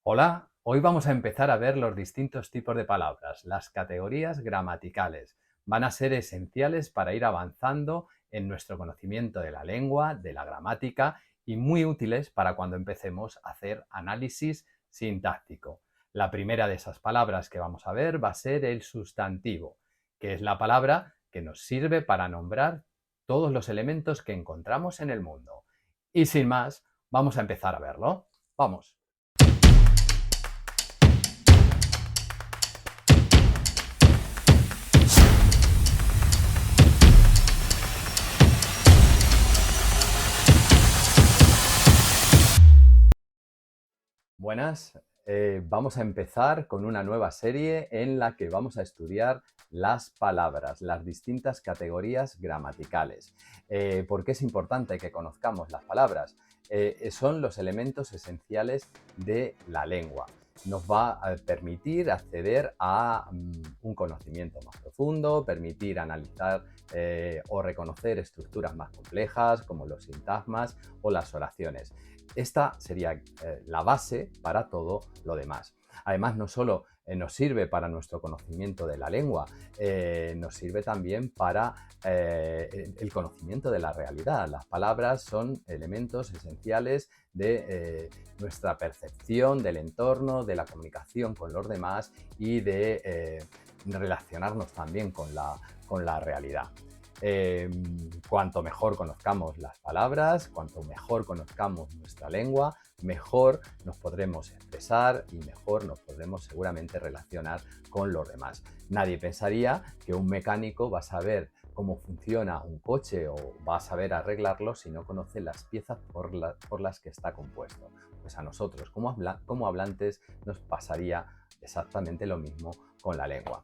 Hola, hoy vamos a empezar a ver los distintos tipos de palabras, las categorías gramaticales. Van a ser esenciales para ir avanzando en nuestro conocimiento de la lengua, de la gramática y muy útiles para cuando empecemos a hacer análisis sintáctico. La primera de esas palabras que vamos a ver va a ser el sustantivo, que es la palabra que nos sirve para nombrar todos los elementos que encontramos en el mundo. Y sin más, vamos a empezar a verlo. Vamos. Buenas, vamos a empezar con una nueva serie en la que vamos a estudiar las palabras, las distintas categorías gramaticales. ¿Por qué es importante que conozcamos las palabras? Son los elementos esenciales de la lengua. Nos va a permitir acceder a un conocimiento más profundo, permitir analizar o reconocer estructuras más complejas como los sintagmas o las oraciones. Esta sería la base para todo lo demás. Además, no solo nos sirve para nuestro conocimiento de la lengua, nos sirve también para el conocimiento de la realidad. Las palabras son elementos esenciales de nuestra percepción del entorno, de la comunicación con los demás y de relacionarnos también con la realidad. Cuanto mejor conozcamos las palabras, cuanto mejor conozcamos nuestra lengua, mejor nos podremos expresar y mejor nos podremos seguramente relacionar con los demás. Nadie pensaría que un mecánico va a saber cómo funciona un coche o va a saber arreglarlo si no conoce las piezas por las que está compuesto. Pues a nosotros, como hablantes, nos pasaría exactamente lo mismo con la lengua.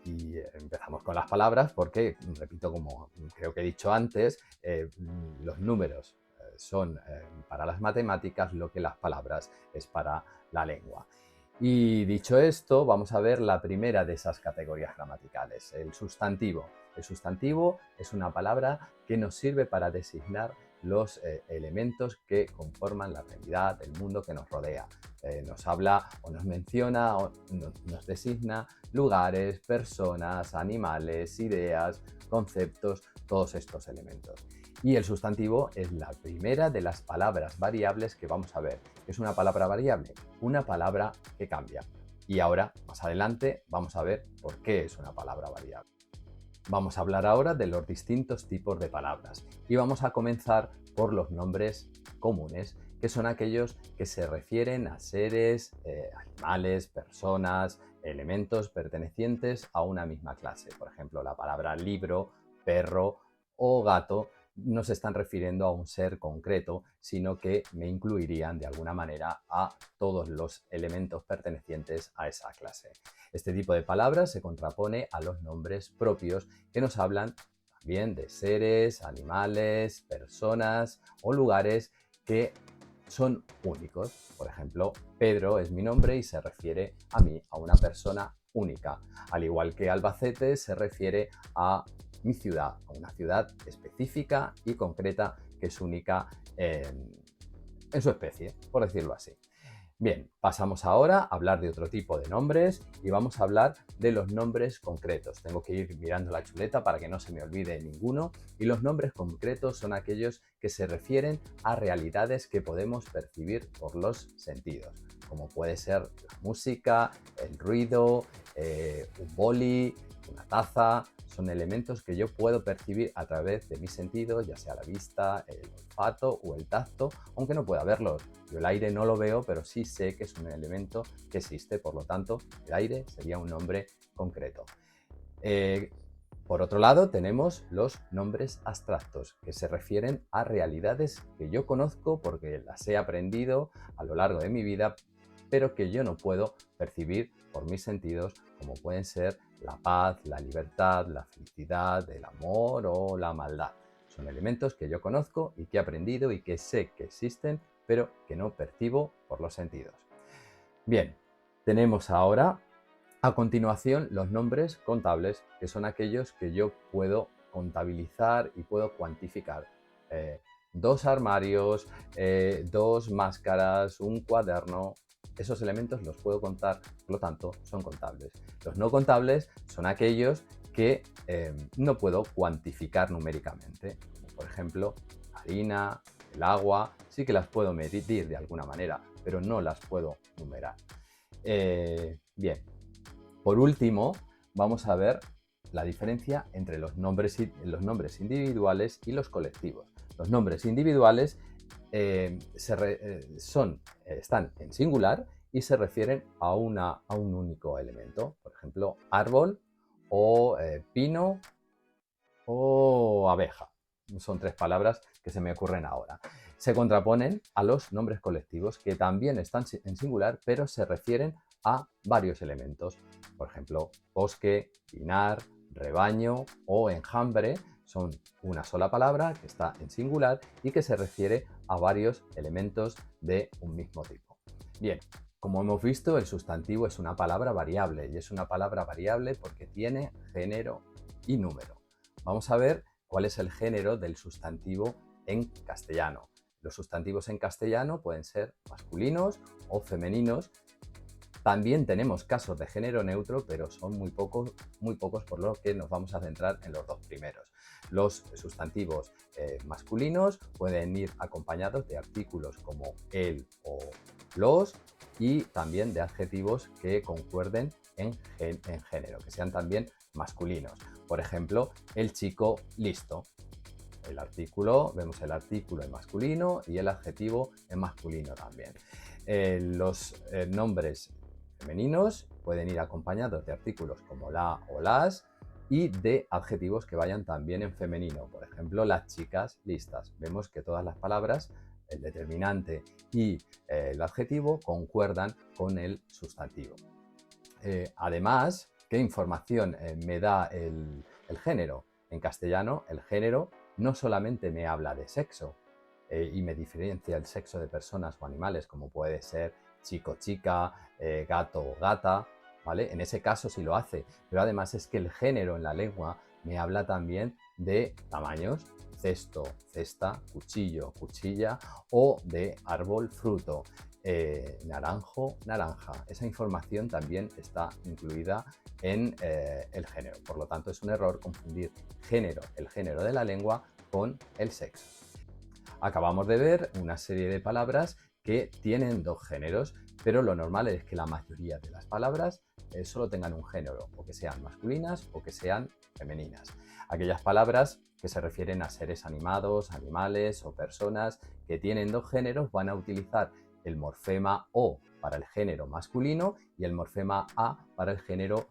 Y empezamos con las palabras porque, repito, como creo que he dicho antes, los números son para las matemáticas lo que las palabras es para la lengua. Y dicho esto, vamos a ver la primera de esas categorías gramaticales, el sustantivo. El sustantivo es una palabra que nos sirve para designar los elementos que conforman la realidad, el mundo que nos rodea. Nos habla o nos menciona o nos designa lugares, personas, animales, ideas, conceptos, todos estos elementos. Y el sustantivo es la primera de las palabras variables que vamos a ver. ¿Qué es una palabra variable? Una palabra que cambia. Y ahora, más adelante, vamos a ver por qué es una palabra variable. Vamos a hablar ahora de los distintos tipos de palabras y vamos a comenzar por los nombres comunes, que son aquellos que se refieren a seres, animales, personas, elementos pertenecientes a una misma clase. Por ejemplo, la palabra libro, perro o gato no se están refiriendo a un ser concreto, sino que me incluirían de alguna manera a todos los elementos pertenecientes a esa clase. Este tipo de palabras se contrapone a los nombres propios que nos hablan también de seres, animales, personas o lugares que son únicos. Por ejemplo, Pedro es mi nombre y se refiere a mí, a una persona única. Al igual que Albacete se refiere a mi ciudad, a una ciudad específica y concreta que es única en su especie, por decirlo así. Bien, pasamos ahora a hablar de otro tipo de nombres y vamos a hablar de los nombres concretos. Tengo que ir mirando la chuleta para que no se me olvide ninguno. Y los nombres concretos son aquellos que se refieren a realidades que podemos percibir por los sentidos, como puede ser la música, el ruido, un boli, una taza. Son elementos que yo puedo percibir a través de mis sentidos, ya sea la vista, el olfato o el tacto, aunque no pueda verlos. Yo el aire no lo veo, pero sí sé que es un elemento que existe, por lo tanto, el aire sería un nombre concreto. Por otro lado, tenemos los nombres abstractos, que se refieren a realidades que yo conozco porque las he aprendido a lo largo de mi vida, pero que yo no puedo percibir por mis sentidos, como pueden ser la paz, la libertad, la felicidad, el amor o la maldad. Son elementos que yo conozco y que he aprendido y que sé que existen, pero que no percibo por los sentidos. Bien, tenemos ahora a continuación los nombres contables, que son aquellos que yo puedo contabilizar y puedo cuantificar. 2 armarios, 2 máscaras, un cuaderno. Esos elementos los puedo contar, por lo tanto, son contables. Los no contables son aquellos que no puedo cuantificar numéricamente, como por ejemplo harina, el agua, sí que las puedo medir de alguna manera, pero no las puedo numerar. Bien, por último, vamos a ver la diferencia entre los nombres individuales y los colectivos. Los nombres individuales están en singular y se refieren a un único elemento. Por ejemplo, árbol o pino o abeja. Son 3 palabras que se me ocurren ahora. Se contraponen a los nombres colectivos que también están en singular, pero se refieren a varios elementos. Por ejemplo, bosque, pinar, rebaño o enjambre son una sola palabra que está en singular y que se refiere a varios elementos de un mismo tipo. Bien, como hemos visto, el sustantivo es una palabra variable y es una palabra variable porque tiene género y número. Vamos a ver cuál es el género del sustantivo en castellano. Los sustantivos en castellano pueden ser masculinos o femeninos. También tenemos casos de género neutro, pero son muy pocos, por lo que nos vamos a centrar en los 2 primeros. Los sustantivos masculinos pueden ir acompañados de artículos como el o los y también de adjetivos que concuerden en género, que sean también masculinos. Por ejemplo, el chico listo. Vemos el artículo en masculino y el adjetivo en masculino también. Los nombres femeninos pueden ir acompañados de artículos como la o las y de adjetivos que vayan también en femenino. Por ejemplo, las chicas listas. Vemos que todas las palabras, el determinante y el adjetivo concuerdan con el sustantivo. Además, ¿qué información me da el género? En castellano, el género no solamente me habla de sexo y me diferencia el sexo de personas o animales, como puede ser chico, chica, gato o gata, ¿vale? En ese caso sí lo hace, pero además es que el género en la lengua me habla también de tamaños, cesto, cesta, cuchillo, cuchilla o de árbol, fruto. Naranjo, naranja. Esa información también está incluida en el género. Por lo tanto, es un error confundir el género de la lengua, con el sexo. Acabamos de ver una serie de palabras que tienen 2 géneros, pero lo normal es que la mayoría de las palabras solo tengan un género, o que sean masculinas o que sean femeninas. Aquellas palabras que se refieren a seres animados, animales o personas que tienen 2 géneros van a utilizar el morfema O para el género masculino y el morfema A para el género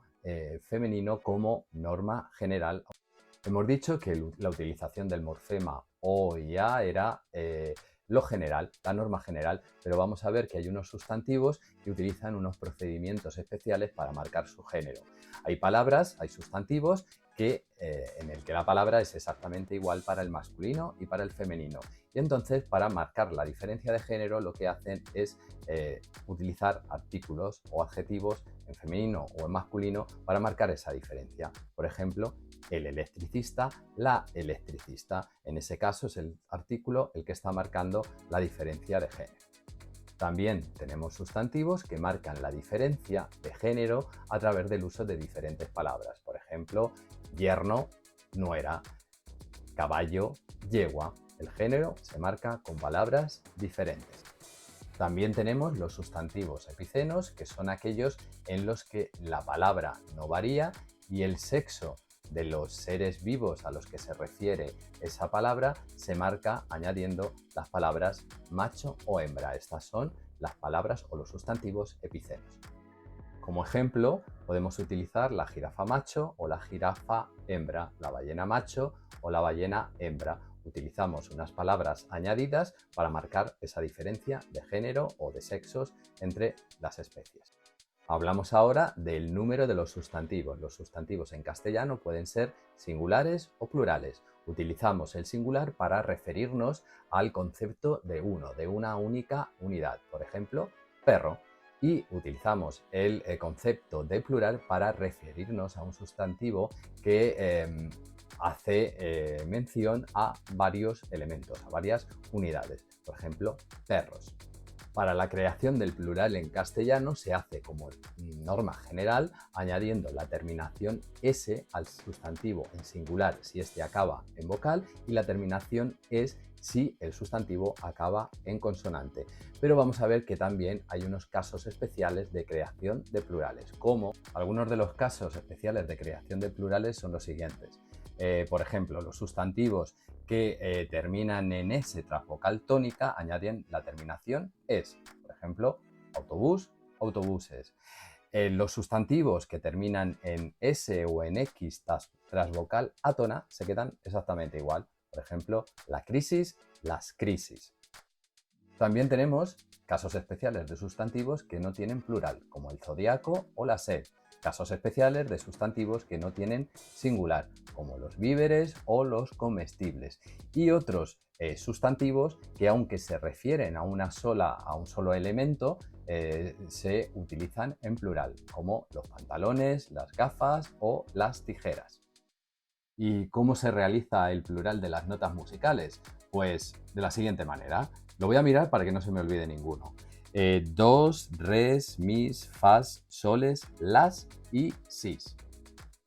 femenino como norma general. Hemos dicho que la utilización del morfema O y A era lo general, la norma general, pero vamos a ver que hay unos sustantivos que utilizan unos procedimientos especiales para marcar su género. Hay palabras, hay sustantivos en el que la palabra es exactamente igual para el masculino y para el femenino. Y entonces, para marcar la diferencia de género, lo que hacen es utilizar artículos o adjetivos en femenino o en masculino para marcar esa diferencia. Por ejemplo, el electricista, la electricista. En ese caso es el artículo el que está marcando la diferencia de género. También tenemos sustantivos que marcan la diferencia de género a través del uso de diferentes palabras. Por ejemplo, yerno, nuera, caballo, yegua. El género se marca con palabras diferentes. También tenemos los sustantivos epicenos, que son aquellos en los que la palabra no varía y el sexo de los seres vivos a los que se refiere esa palabra se marca añadiendo las palabras macho o hembra. Estas son las palabras o los sustantivos epicenos. Como ejemplo, podemos utilizar la jirafa macho o la jirafa hembra, la ballena macho o la ballena hembra. Utilizamos unas palabras añadidas para marcar esa diferencia de género o de sexos entre las especies. Hablamos ahora del número de los sustantivos. Los sustantivos en castellano pueden ser singulares o plurales. Utilizamos el singular para referirnos al concepto de uno, de una única unidad. Por ejemplo, perro. Y utilizamos el concepto de plural para referirnos a un sustantivo que hace mención a varios elementos, a varias unidades. Por ejemplo, perros. Para la creación del plural en castellano se hace como norma general añadiendo la terminación S al sustantivo en singular si este acaba en vocal y la terminación es si el sustantivo acaba en consonante. Pero vamos a ver que también hay unos casos especiales de creación de plurales, como algunos de los casos especiales de creación de plurales son los siguientes. Por ejemplo, los sustantivos que terminan en S tras vocal tónica añaden la terminación es. Por ejemplo, autobús, autobuses. Los sustantivos que terminan en S o en X tras vocal átona se quedan exactamente igual. Por ejemplo, la crisis, las crisis. También tenemos casos especiales de sustantivos que no tienen plural, como el zodiaco o la sed. Casos especiales de sustantivos que no tienen singular, como los víveres o los comestibles. Y otros sustantivos que, aunque se refieren a un solo elemento, se utilizan en plural, como los pantalones, las gafas o las tijeras. ¿Y cómo se realiza el plural de las notas musicales? Pues de la siguiente manera. Lo voy a mirar para que no se me olvide ninguno. Dos, res, mis, fas, soles, las y sis.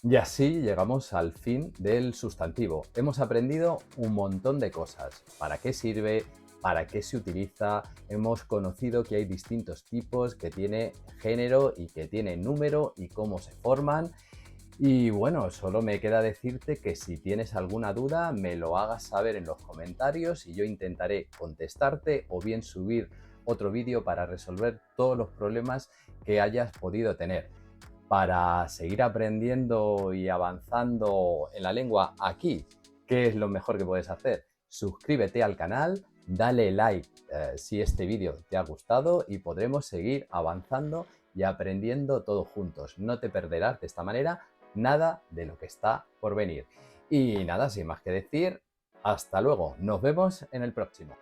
Y así llegamos al fin del sustantivo. Hemos aprendido un montón de cosas. ¿Para qué sirve? ¿Para qué se utiliza? Hemos conocido que hay distintos tipos, que tiene género y que tiene número y cómo se forman. Y bueno, solo me queda decirte que si tienes alguna duda me lo hagas saber en los comentarios y yo intentaré contestarte o bien subir otro vídeo para resolver todos los problemas que hayas podido tener. Para seguir aprendiendo y avanzando en la lengua aquí, ¿qué es lo mejor que puedes hacer? Suscríbete al canal, dale like si este vídeo te ha gustado y podremos seguir avanzando y aprendiendo todos juntos. No te perderás de esta manera nada de lo que está por venir. Y nada, sin más que decir, hasta luego. Nos vemos en el próximo.